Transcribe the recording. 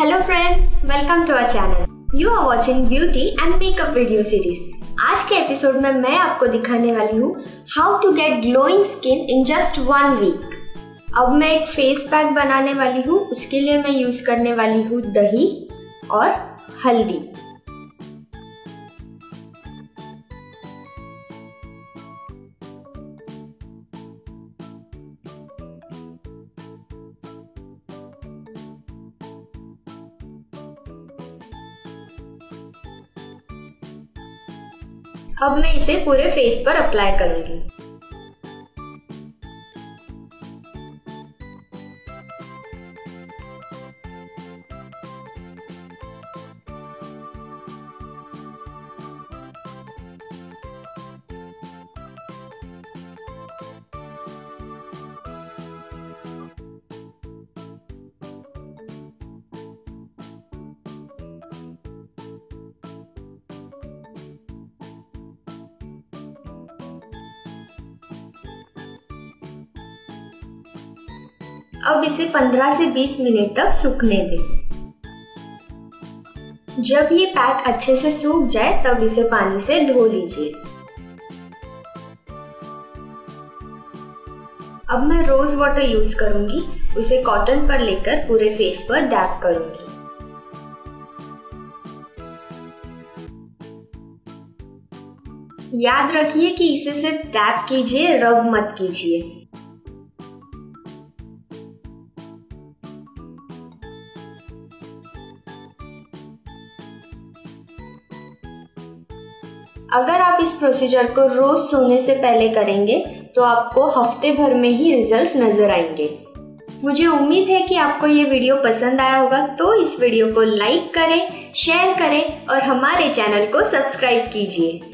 Hello friends, welcome to our channel. You are watching beauty and makeup video series. आज के episode में मैं आपको दिखाने वाली हूँ how to get glowing skin in just 1 week. अब मैं एक फेस पैक बनाने वाली हूँ. उसके लिए मैं यूज करने वाली हूँ दही और हल्दी. अब मैं इसे पूरे फेस पर अप्लाई करूंगी. अब इसे 15 से 20 मिनट तक सूखने दें. जब ये पैक अच्छे से सूख जाए तब इसे पानी से धो लीजिए. अब मैं रोज वाटर यूज करूंगी. उसे कॉटन पर लेकर पूरे फेस पर डैप करूंगी. याद रखिए कि इसे सिर्फ डैप कीजिए, रब मत कीजिए. अगर आप इस प्रोसीजर को रोज सोने से पहले करेंगे तो आपको हफ्ते भर में ही रिजल्ट्स नजर आएंगे. मुझे उम्मीद है कि आपको ये वीडियो पसंद आया होगा, तो इस वीडियो को लाइक करें, शेयर करें और हमारे चैनल को सब्सक्राइब कीजिए.